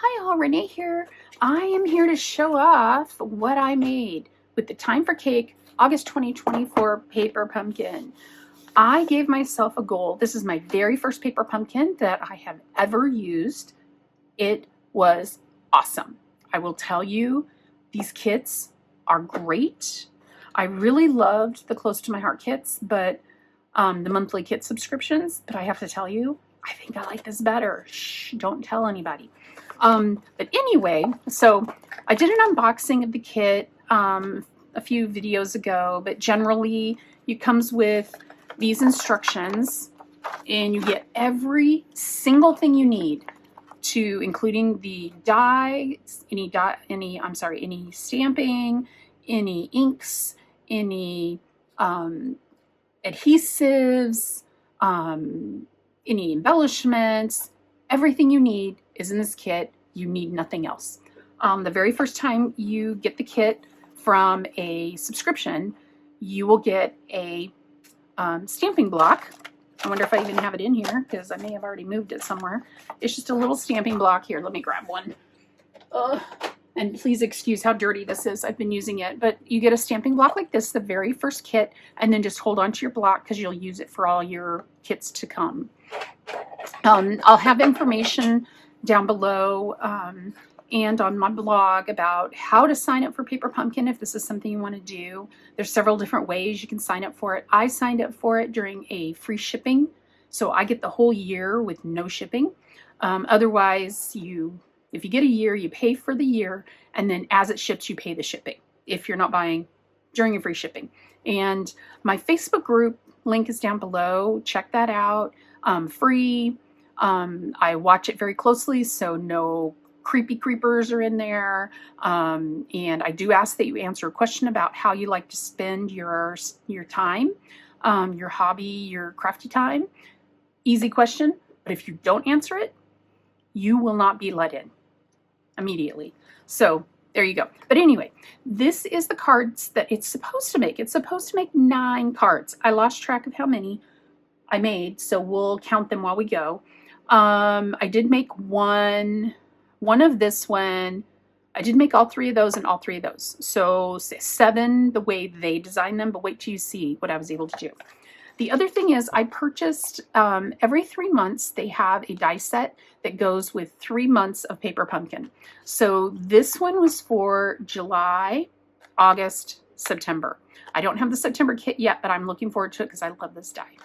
Hi all, Renee here. I am here to show off what I made with the Time for Cake August 2024 paper pumpkin. I gave myself a goal. This is my very first paper pumpkin that I have ever used. It was awesome. I will tell you, these kits are great. I really loved the Close to My Heart kits, but the monthly kit subscriptions, but I have to tell you, I think I like this better. Shh, don't tell anybody. But anyway, so I did an unboxing of the kit a few videos ago, but generally it comes with these instructions and you get every single thing you need to, including the die, any stamping, any inks, any adhesives, any embellishments. Everything you need is in this kit. You need nothing else. The very first time you get the kit from a subscription, you will get a stamping block. I wonder if I even have it in here because I may have already moved it somewhere. It's just a little stamping block here. Let me grab one. And please excuse how dirty this is. I've been using it, but you get a stamping block like this, the very first kit, and then just hold on to your block because you'll use it for all your kits to come. I'll have information down below and on my blog about how to sign up for Paper Pumpkin if this is something you want to do. There's several different ways you can sign up for it. I signed up for it during a free shipping, so I get the whole year with no shipping. Otherwise, if you get a year, you pay for the year, and then as it ships, you pay the shipping if you're not buying during a free shipping. And my Facebook group link is down below. Check that out. Free. I watch it very closely, so no creepy creepers are in there. And I do ask that you answer a question about how you like to spend your time, your hobby, your crafty time. Easy question, but if you don't answer it, you will not be let in immediately. So there you go. But anyway, this is the cards that it's supposed to make. It's supposed to make 9 cards. I lost track of how many I made, so we'll count them while we go. I did make one of this one. I did make all 3 of those and all 3 of those. So 7 the way they designed them, but wait till you see what I was able to do. The other thing is I purchased, every 3 months, they have a die set that goes with 3 months of Paper Pumpkin. So this one was for July, August, September. I don't have the September kit yet, but I'm looking forward to it because I love this die.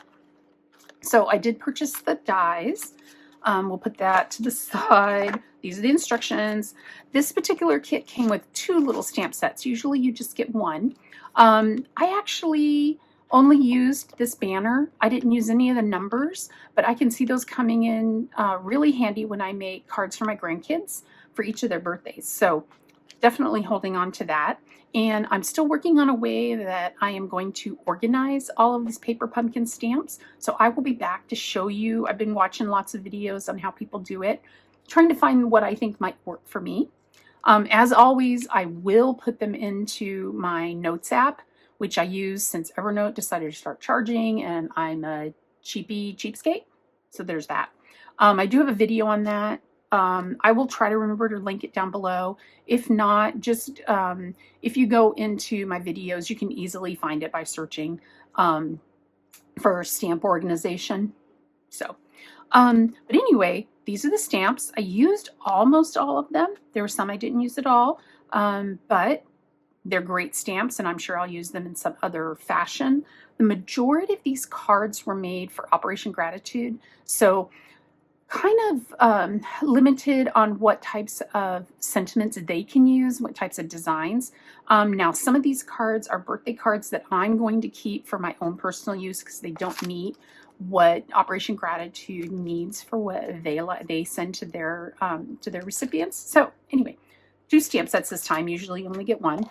So I did purchase the dies. We'll put that to the side. These are the instructions. This particular kit came with 2 little stamp sets. Usually you just get one. I actually only used this banner. I didn't use any of the numbers, but I can see those coming in really handy when I make cards for my grandkids for each of their birthdays. So definitely holding on to that. And I'm still working on a way that I am going to organize all of these Paper Pumpkin stamps. So I will be back to show you. I've been watching lots of videos on how people do it, trying to find what I think might work for me. As always, I will put them into my Notes app, which I use since Evernote decided to start charging, and I'm a cheapskate. So there's that. I do have a video on that. I will try to remember to link it down below. If not, just if you go into my videos, you can easily find it by searching for stamp organization. So, but anyway, these are the stamps. I used almost all of them. There were some I didn't use at all, but they're great stamps, and I'm sure I'll use them in some other fashion. The majority of these cards were made for Operation Gratitude, so kind of limited on what types of sentiments they can use, what types of designs. Now, some of these cards are birthday cards that I'm going to keep for my own personal use because they don't meet what Operation Gratitude needs for what they send to their recipients. So anyway, 2 stamp sets this time. Usually you only get 1.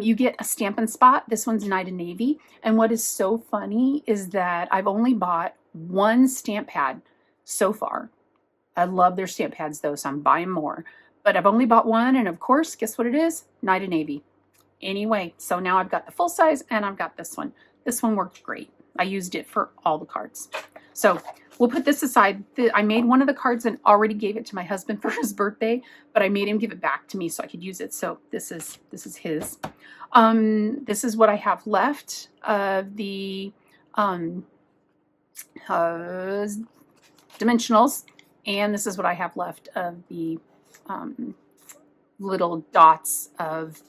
You get a Stampin' Spot. This one's Night and Navy. And what is so funny is that I've only bought 1 stamp pad so far. I love their stamp pads though, so I'm buying more. But I've only bought 1, and of course, guess what it is? Night and Navy. Anyway, so now I've got the full size and I've got this one. This one worked great. I used it for all the cards. So we'll put this aside. I made one of the cards and already gave it to my husband for his birthday, but I made him give it back to me so I could use it. So this is his. This is what I have left of the dimensionals, and this is what I have left of the little dots of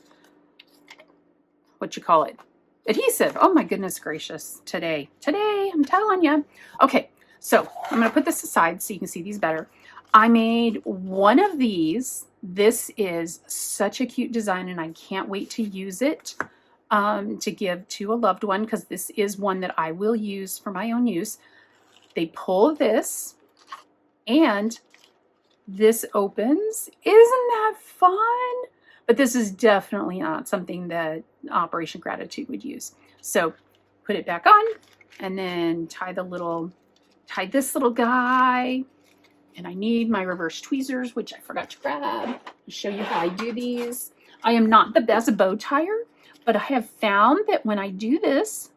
what you call it, adhesive. Oh my goodness gracious, today I'm telling you. Okay, so I'm going to put this aside so you can see these better. I made one of these. This is such a cute design, and I can't wait to use it to give to a loved one, because this is one that I will use for my own use. They pull this, and this opens. Isn't that fun? But this is definitely not something that Operation Gratitude would use. So put it back on, and then tie this little guy. And I need my reverse tweezers, which I forgot to grab to show you how I do these. I am not the best bow tire, but I have found that when I do this,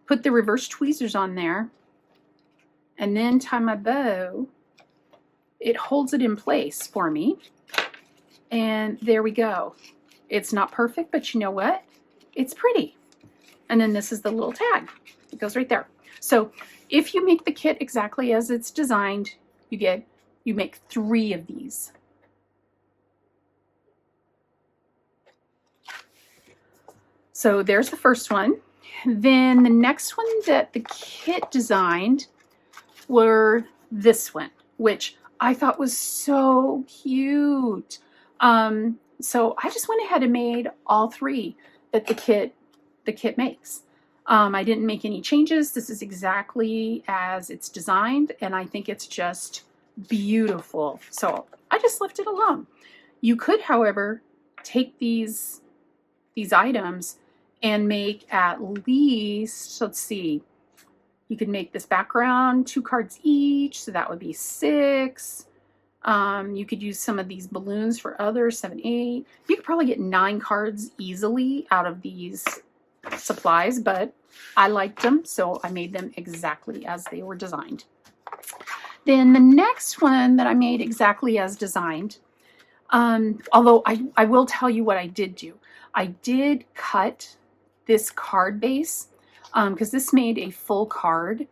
put the reverse tweezers on there, and then tie my bow, it holds it in place for me. And there we go. It's not perfect, but you know what? It's pretty. And then this is the little tag. It goes right there. So if you make the kit exactly as it's designed, you make 3 of these. So there's the first one. Then the next one that the kit designed were this one, which I thought was so cute. So I just went ahead and made all 3 that the kit makes. I didn't make any changes. This is exactly as it's designed, and I think it's just beautiful. So I just left it alone. You could, however, take these items and make at least, let's see, you could make this background 2 cards each, so that would be 6. You could use some of these balloons for others, 7, 8. You could probably get 9 cards easily out of these supplies, but I liked them, so I made them exactly as they were designed. Then the next one that I made exactly as designed, although I will tell you what I did do. I did cut this card base because this made a full card,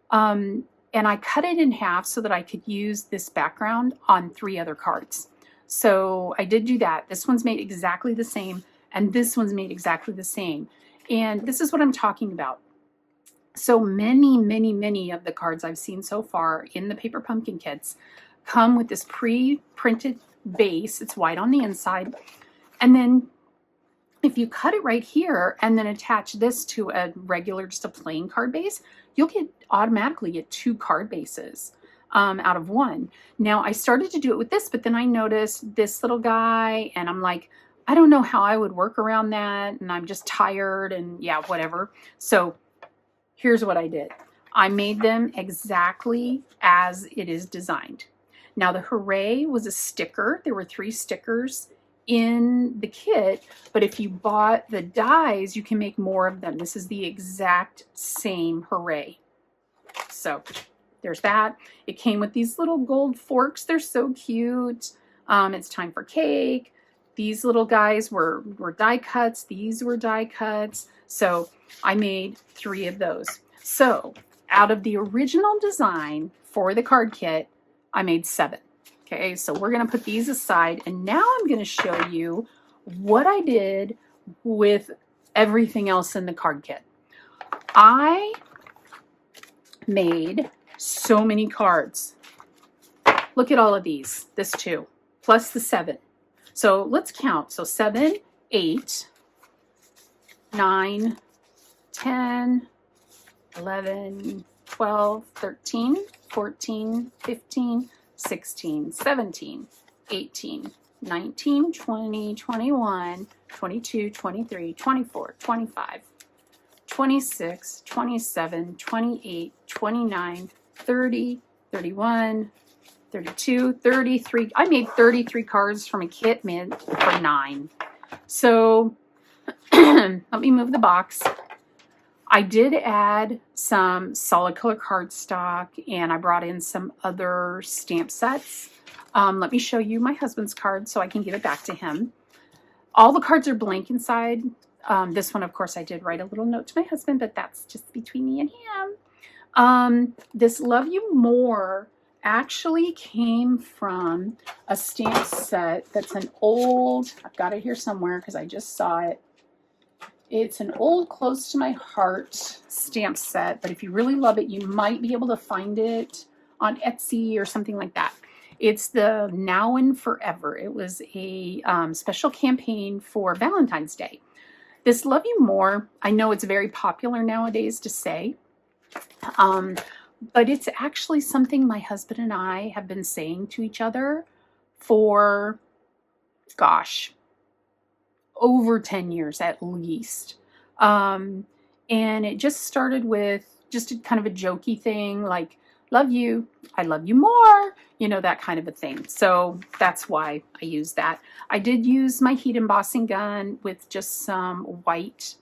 and I cut it in half so that I could use this background on 3 other cards. So I did do that. This one's made exactly the same, and this one's made exactly the same. And this is what I'm talking about. So many of the cards I've seen so far in the Paper Pumpkin kits come with this pre-printed base. It's white on the inside. And then if you cut it right here and then attach this to a regular, just a plain card base, you'll automatically get 2 card bases out of 1. Now I started to do it with this, but then I noticed this little guy, and I'm like, I don't know how I would work around that, and I'm just tired, and yeah, whatever. So here's what I did. I made them exactly as it is designed. Now the Hooray was a sticker. There were 3 stickers in the kit, but if you bought the dies, you can make more of them. This is the exact same Hooray. So there's that. It came with these little gold forks. They're so cute. It's time for cake. These little guys were die cuts. These were die cuts. So I made 3 of those. So out of the original design for the card kit, I made 7. Okay, so we're going to put these aside. And now I'm going to show you what I did with everything else in the card kit. I made so many cards. Look at all of these. This too, plus the 7. So let's count. So 7, 8, 9, 10, 11, 12, 13, 14, 15, 16, 17, 18, 19, 20, 21, 22, 23, 24, 25, 26, 27, 28, 29, 30, 31, 32, 33. I made 33 cards from a kit meant for 9. So let me move the box. I did add some solid color cardstock, and I brought in some other stamp sets. Let me show you my husband's card so I can give it back to him. All the cards are blank inside. This one, of course, I did write a little note to my husband, but that's just between me and him. This Love You More actually came from a stamp set that's an old, I've got it here somewhere because I just saw it. It's an old Close to My Heart stamp set, but if you really love it, you might be able to find it on Etsy or something like that. It's the Now and Forever. It was a special campaign for Valentine's Day. This Love You More, I know it's very popular nowadays to say, but it's actually something my husband and I have been saying to each other for, gosh, over 10 years at least. And it just started with just a kind of a jokey thing like, love you, I love you more, you know, that kind of a thing. So that's why I use that. I did use my heat embossing gun with just some white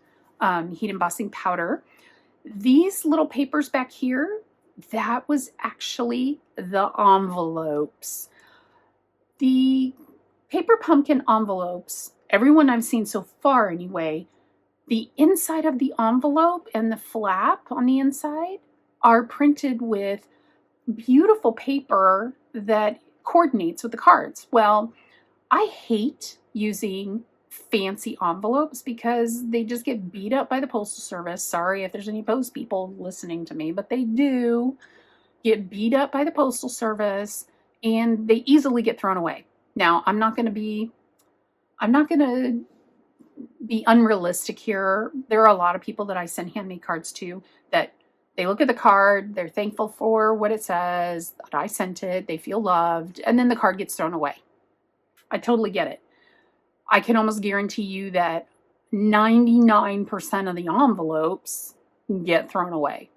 heat embossing powder. These little papers back here, that was actually the envelopes. The paper pumpkin envelopes, everyone I've seen so far anyway, the inside of the envelope and the flap on the inside are printed with beautiful paper that coordinates with the cards. Well, I hate using fancy envelopes because they just get beat up by the Postal Service. Sorry if there's any post people listening to me, but they do get beat up by the Postal Service and they easily get thrown away. Now, I'm not going to be unrealistic here. There are a lot of people that I send handmade cards to that they look at the card, they're thankful for what it says, that I sent it, they feel loved, and then the card gets thrown away. I totally get it. I can almost guarantee you that 99% of the envelopes get thrown away.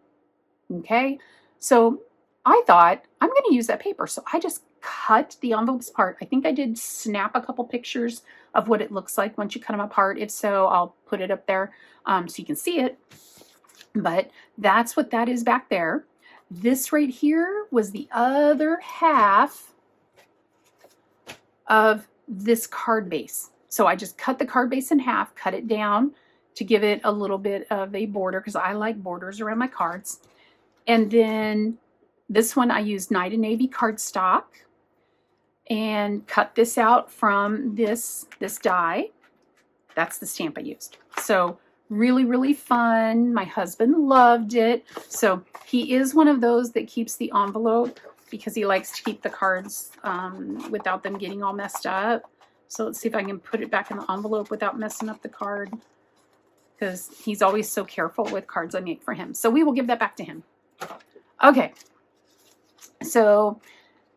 Okay? So I thought, I'm going to use that paper. So I just cut the envelopes apart. I think I did snap a couple pictures of what it looks like once you cut them apart. If so, I'll put it up there so you can see it. But that's what that is back there. This right here was the other half of this card base. So I just cut the card base in half, cut it down to give it a little bit of a border because I like borders around my cards. And then this one I used Night and Navy cardstock and cut this out from this die. That's the stamp I used. So really, really fun. My husband loved it. So he is one of those that keeps the envelope because he likes to keep the cards without them getting all messed up. So let's see if I can put it back in the envelope without messing up the card because he's always so careful with cards I make for him. So we will give that back to him. Okay. So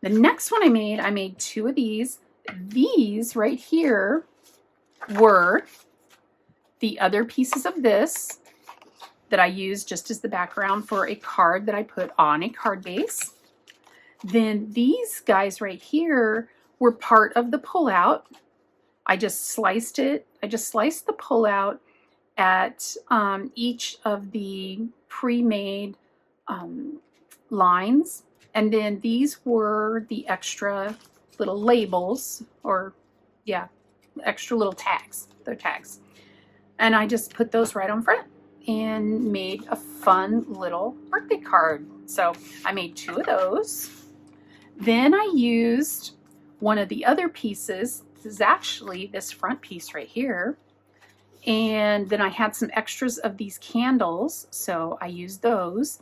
the next one I made 2 of these. These right here were the other pieces of this that I used just as the background for a card that I put on a card base. Then these guys right here were part of the pullout. I just sliced it. I just sliced the pullout at each of the pre-made lines. And then these were the extra little labels, or yeah, extra little tags. They're tags. And I just put those right on front and made a fun little birthday card. So I made 2 of those. Then I used one of the other pieces. This is actually this front piece right here. And then I had some extras of these candles, so I used those.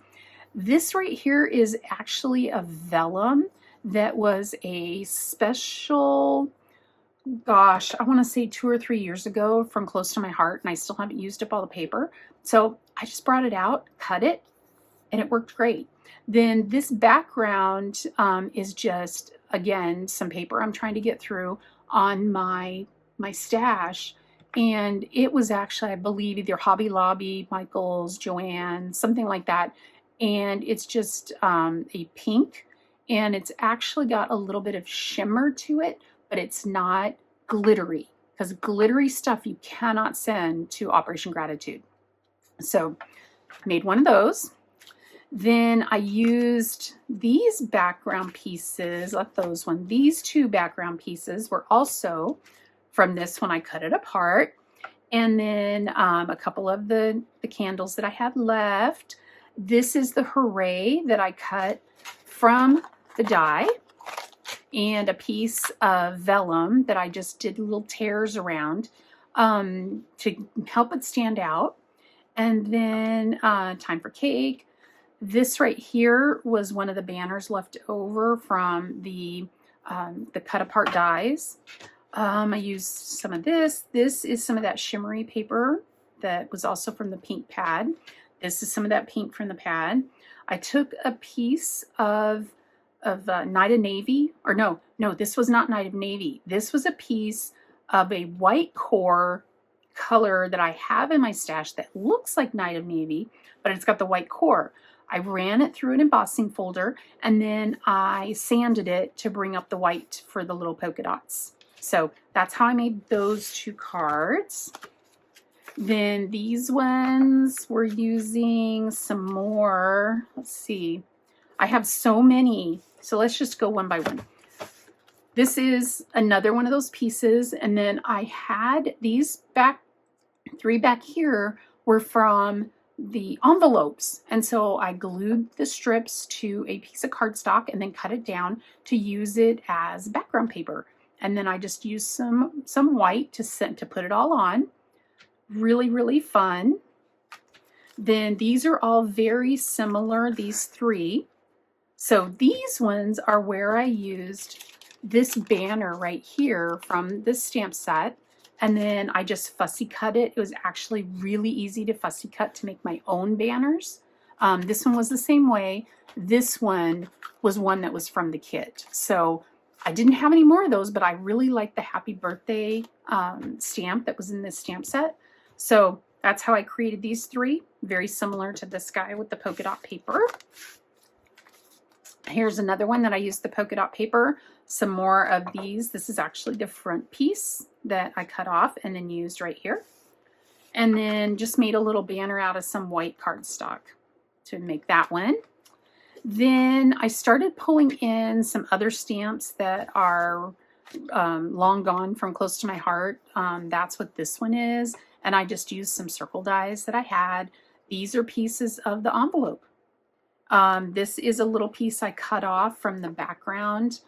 This right here is actually a vellum that was a special, gosh, I want to say 2 or 3 years ago from Close to My Heart, and I still haven't used up all the paper. So I just brought it out, cut it, and it worked great. Then this background is just, again, some paper I'm trying to get through on my stash. And it was actually, I believe, either Hobby Lobby, Michael's, Joann, something like that. And it's just a pink, and it's actually got a little bit of shimmer to it, but it's not glittery, because glittery stuff you cannot send to Operation Gratitude. So Made one of those. Then I used these background pieces, not those one. These two background pieces were also from this when I cut it apart. And then a couple of the candles that I had left. This is the Hooray that I cut from the die, and a piece of vellum that I just did little tears around to help it stand out. And then Time for Cake. This right here was one of the banners left over from the cut apart dies. I used some of this. This is some of that shimmery paper that was also from the pink pad. This is some of that pink from the pad. I took a piece of Night of Navy, or no, this was not Night of Navy. This was a piece of a white core color that I have in my stash that looks like Night of Navy, but it's got the white core. I ran it through an embossing folder, and then I sanded it to bring up the white for the little polka dots. So that's how I made those two cards. Then these ones, we're using some more. Let's see. I have so many, so let's just go one by one. This is another one of those pieces, and then I had these three back here were from the envelopes, and so I glued the strips to a piece of cardstock and then cut it down to use it as background paper. And then I just used some white to put it all on. Really, really fun. Then these are all very similar, these three. So these ones are where I used this banner right here from this stamp set. And then I just fussy cut it. It was actually really easy to fussy cut to make my own banners. This one was the same way. This one was one that was from the kit. So I didn't have any more of those, but I really liked the happy birthday stamp that was in this stamp set. So that's how I created these three. Very similar to this guy with the polka dot paper. Here's another one that I used the polka dot paper. Some more of these. This is actually the front piece that I cut off and then used right here. And then just made a little banner out of some white cardstock to make that one. Then I started pulling in some other stamps that are long gone from close to my heart. That's what this one is. And I just used some circle dies that I had. These are pieces of the envelope. This is a little piece I cut off from the background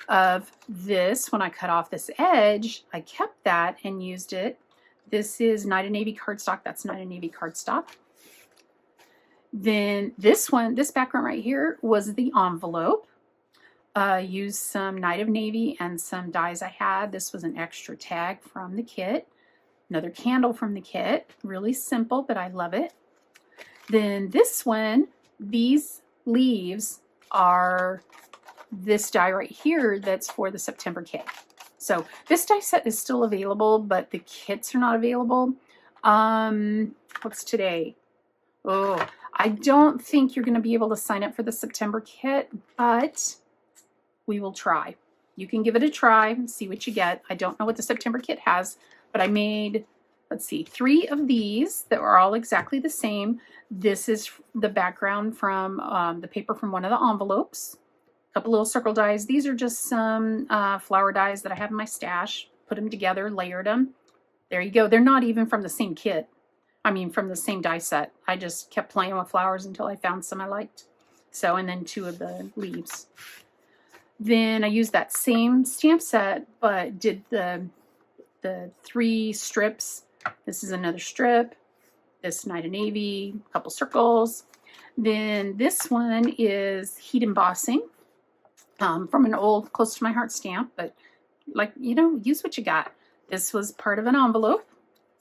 of this. When I cut off this edge, I kept that and used it. This is Night of Navy cardstock. That's Night of Navy cardstock. Then this one, this background right here was the envelope. Used some Night of Navy and some dies I had. This was an extra tag from the kit. Another candle from the kit. Really simple, but I love it. Then this one, these leaves are this die right here that's for the September kit. So this die set is still available, but the kits are not available. What's today? Oh, I don't think you're going to be able to sign up for the September kit, but we will try. You can give it a try, see what you get. I don't know what the September kit has, but I made, let's see, 3 of these that are all exactly the same. This is the background from the paper from one of the envelopes. A couple little circle dies. These are just some flower dies that I have in my stash. Put them together, layered them. There you go. They're not even from the same kit. I mean, from the same die set. I just kept playing with flowers until I found some I liked. So, and then 2 of the leaves. Then I used that same stamp set, but did the 3 strips. This is another strip. This Night of Navy, a couple circles. Then this one is heat embossing from an old close to my heart stamp, but like, you know, use what you got. This was part of an envelope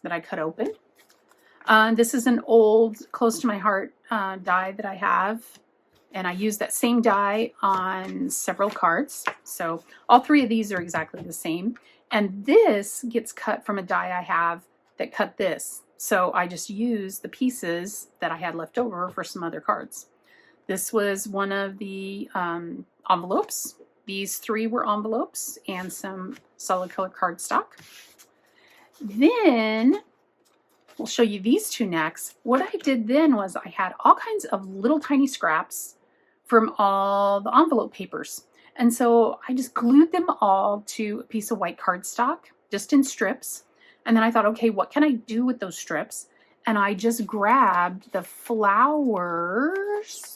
that I cut open. This is an old close to my heart die that I have, and I used that same die on several cards. So all 3 of these are exactly the same. And this gets cut from a die I have that cut this. So I just used the pieces that I had left over for some other cards. This was one of the envelopes. These 3 were envelopes and some solid color cardstock. Then we'll show you these two next. What I did then was I had all kinds of little tiny scraps from all the envelope papers. And so I just glued them all to a piece of white cardstock, just in strips. And then I thought, okay, what can I do with those strips? And I just grabbed the flowers.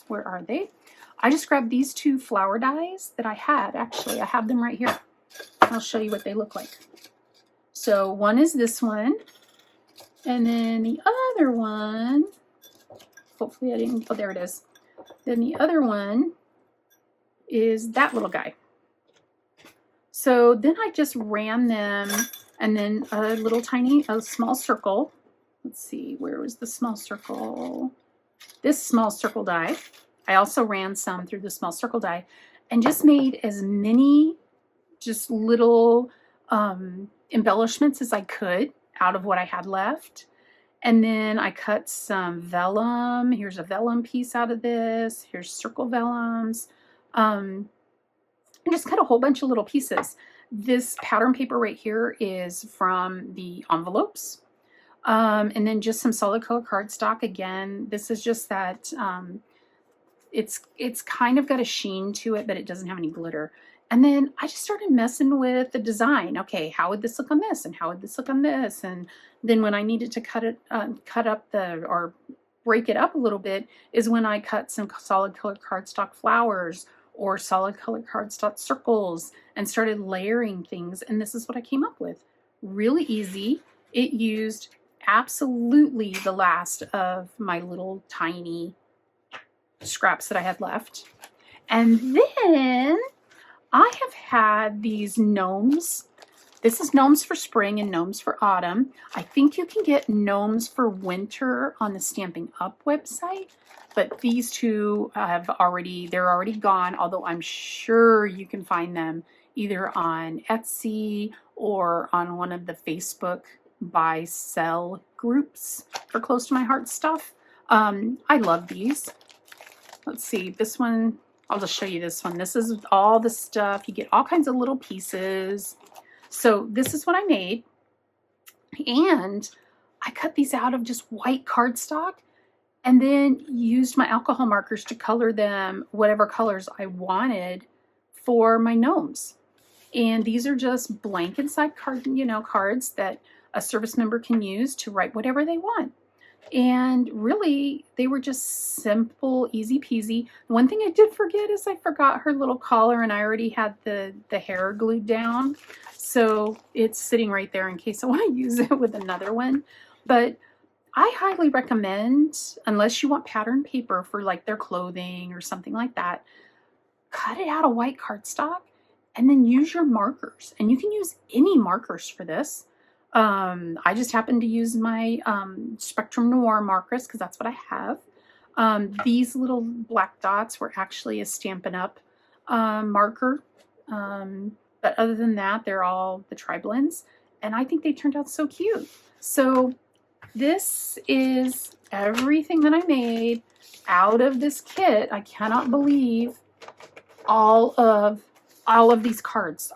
Where are they? I just grabbed these two flower dies that I had. Actually, I have them right here. I'll show you what they look like. So one is this one. And then the other one, hopefully I didn't, oh, there it is. Then the other one is that little guy. So then I just ran them, and then a small circle. Let's see, where was the small circle? This small circle die. I also ran some through the small circle die and just made as many just little embellishments as I could out of what I had left. And then I cut some vellum. Here's a vellum piece out of this. Here's circle vellums. And just cut a whole bunch of little pieces. This pattern paper right here is from the envelopes. And then just some solid color cardstock. Again, this is just that, it's kind of got a sheen to it, but it doesn't have any glitter. And then I just started messing with the design. Okay, how would this look on this? And how would this look on this? And then when I needed to cut up or break it up a little bit is when I cut some solid color cardstock flowers or solid color cardstock circles and started layering things. And this is what I came up with. Really easy. It used absolutely the last of my little tiny scraps that I had left. And then I have had these gnomes. This is gnomes for spring and gnomes for autumn. I think you can get gnomes for winter on the Stampin' Up website, but these two they're already gone, although I'm sure you can find them either on Etsy or on one of the Facebook buy sell groups for close to my heart stuff. I love these. Let's see, this one, I'll just show you this one. This is all the stuff. You get all kinds of little pieces. So this is what I made. And I cut these out of just white cardstock and then used my alcohol markers to color them whatever colors I wanted for my gnomes. And these are just blank inside cards that a service member can use to write whatever they want. And really, they were just simple, easy peasy. One thing I did forget is I forgot her little collar, and I already had the hair glued down. So it's sitting right there in case I want to use it with another one. But I highly recommend, unless you want pattern paper for like their clothing or something like that, cut it out of white cardstock and then use your markers. And you can use any markers for this. I just happened to use my Spectrum Noir markers because that's what I have. These little black dots were actually a Stampin' Up marker. But other than that, they're all the tri-blends. And I think they turned out so cute. So this is everything that I made out of this kit. I cannot believe all of these cards.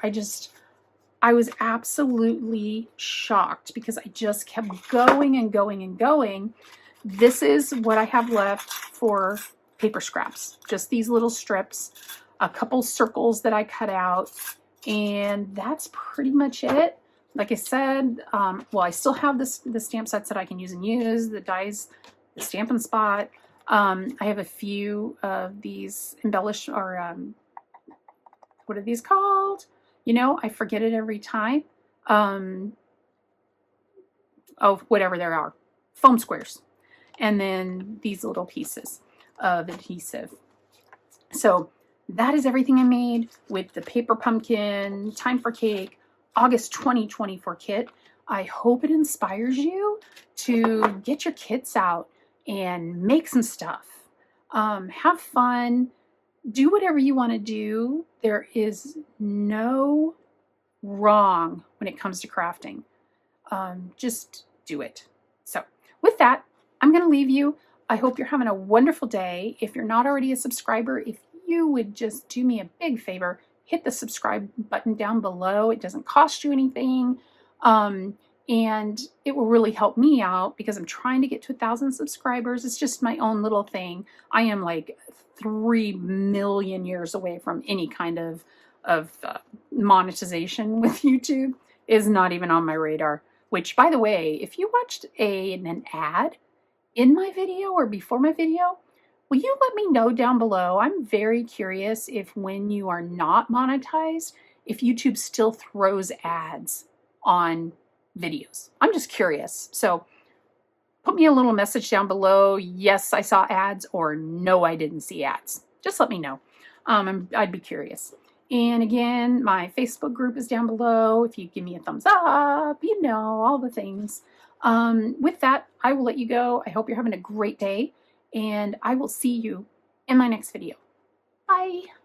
I was absolutely shocked because I just kept going and going and going. This is what I have left for paper scraps. Just these little strips, a couple circles that I cut out, and that's pretty much it. Like I said, well, I still have the stamp sets that I can use, the dies, the Stampin' Spot. I have a few of these embellished, or what are these called? You know, I forget it every time. Oh, whatever there are. Foam squares. And then these little pieces of adhesive. So that is everything I made with the Paper Pumpkin Time for Cake August 2024 kit. I hope it inspires you to get your kits out and make some stuff. Have fun. Do whatever you want to do. There is no wrong when it comes to crafting. Just do it. So with that, I'm going to leave you. I hope you're having a wonderful day. If you're not already a subscriber, if you would just do me a big favor, hit the subscribe button down below. It doesn't cost you anything. And it will really help me out because I'm trying to get to 1,000 subscribers. It's just my own little thing. I am like 3 million years away from any kind of monetization with YouTube. Is not even on my radar. Which, by the way, if you watched an ad in my video or before my video, will you let me know down below? I'm very curious if when you are not monetized, if YouTube still throws ads on videos. I'm just curious. So put me a little message down below. Yes, I saw ads, or no, I didn't see ads. Just let me know. I'd be curious. And again, my Facebook group is down below. If you give me a thumbs up, you know, all the things. With that, I will let you go. I hope you're having a great day, and I will see you in my next video. Bye.